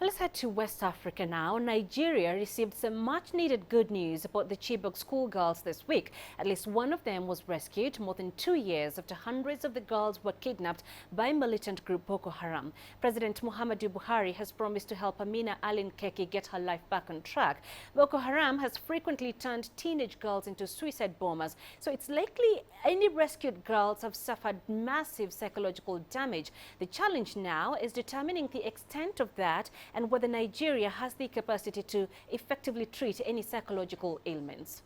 Well, let's head to West Africa now. Nigeria received some much-needed good news about the Chibok schoolgirls this week. At least one of them was rescued more than 2 years after hundreds of the girls were kidnapped by militant group Boko Haram. President Muhammadu Buhari has promised to help Amina Ail Nkeki get her life back on track. Boko Haram has frequently turned teenage girls into suicide bombers, so it's likely any rescued girls have suffered massive psychological damage. The challenge now is determining the extent of that and whether Nigeria has the capacity to effectively treat any psychological ailments.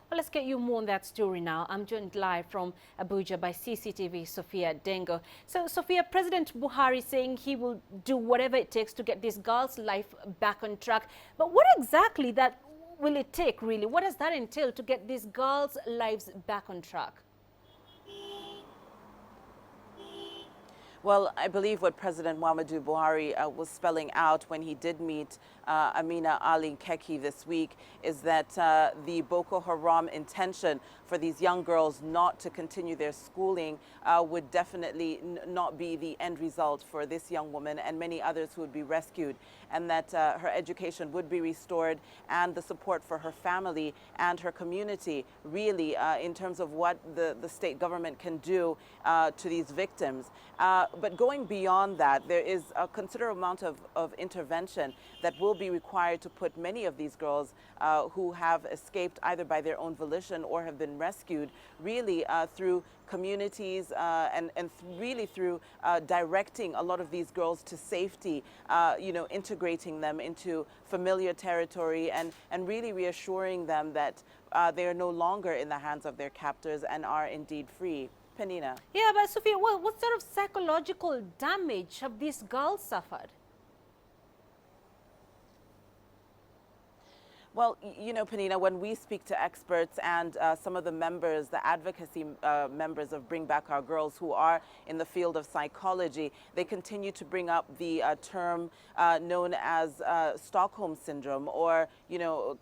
Well, let's get you more on that story now. I'm joined live from Abuja by CCTV Sophia Dengo. So, Sophia, President Buhari saying he will do whatever it takes to get this girl's life back on track. But what exactly that will it take, really? What does that entail to get these girls' lives back on track? Well, I believe what President Muhammadu Buhari was spelling out when he did meet Amina Ail Nkeki this week is that the Boko Haram intention for these young girls not to continue their schooling would definitely not be the end result for this young woman and many others who would be rescued, and that her education would be restored and the support for her family and her community really in terms of what the state government can do to these victims. But going beyond that, there is a considerable amount of intervention that will be required to put many of these girls who have escaped either by their own volition or have been rescued really through communities and really through directing a lot of these girls to safety, integrating them into familiar territory and really reassuring them that they are no longer in the hands of their captors and are indeed free. Penina. Yeah, but Sophia, what sort of psychological damage have these girls suffered? Well, you know, Penina, when we speak to experts and some of the members, the advocacy members of Bring Back Our Girls who are in the field of psychology, they continue to bring up the term known as Stockholm Syndrome or,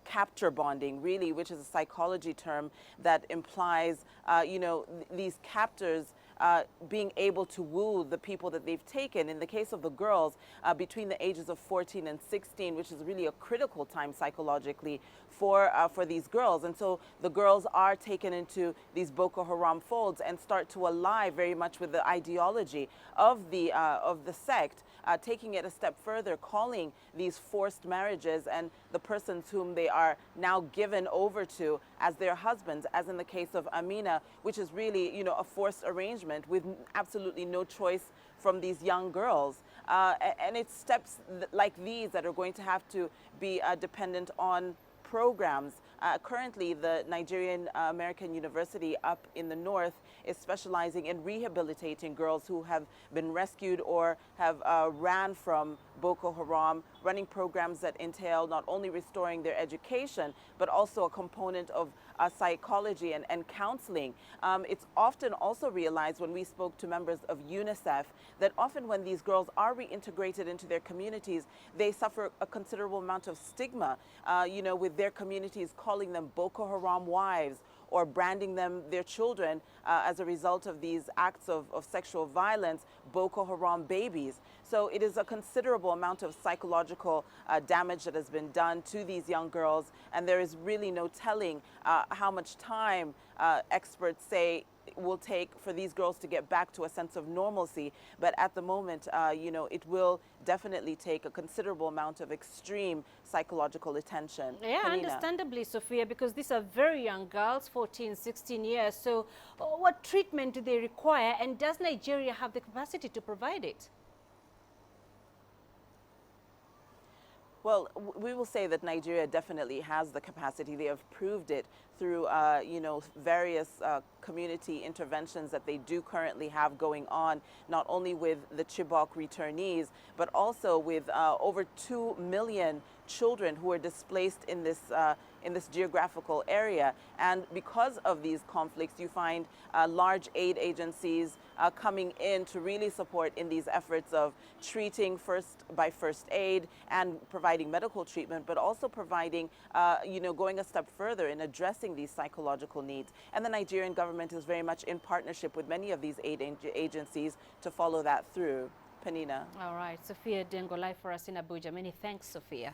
capture bonding, really, which is a psychology term that implies, these captors being able to woo the people that they've taken. In the case of the girls, between the ages of 14 and 16, which is really a critical time psychologically for these girls. And so the girls are taken into these Boko Haram folds and start to ally very much with the ideology of the sect, taking it a step further, calling these forced marriages and the persons whom they are now given over to as their husbands, as in the case of Amina, which is really, a forced arrangement with absolutely no choice from these young girls. And it's steps like these that are going to have to be dependent on programs. Currently, the Nigerian American University up in the north is specializing in rehabilitating girls who have been rescued or have ran from Boko Haram, running programs that entail not only restoring their education, but also a component of psychology and counseling. It's often also realized when we spoke to members of UNICEF that often when these girls are reintegrated into their communities, they suffer a considerable amount of stigma, with their communities calling them Boko Haram wives or branding them, their children, as a result of these acts of sexual violence, Boko Haram babies. So it is a considerable amount of psychological damage that has been done to these young girls, and there is really no telling how much time experts say will take for these girls to get back to a sense of normalcy. But at the moment, it will definitely take a considerable amount of extreme psychological attention. Yeah, Penina. Understandably, Sophia, because these are very young girls, 14, 16 years. So what treatment do they require, and does Nigeria have the capacity to provide it? Well, we will say that Nigeria definitely has the capacity. They have proved it through, various community interventions that they do currently have going on, not only with the Chibok returnees, but also with over 2 million children who are displaced in this geographical area. And because of these conflicts, you find large aid agencies coming in to really support in these efforts of treating by first aid and providing medical treatment, but also providing, going a step further in addressing these psychological needs. And the Nigerian government is very much in partnership with many of these aid agencies to follow that through. Penina. All right, Sophia Dengo live for us in Abuja. Many thanks, Sophia.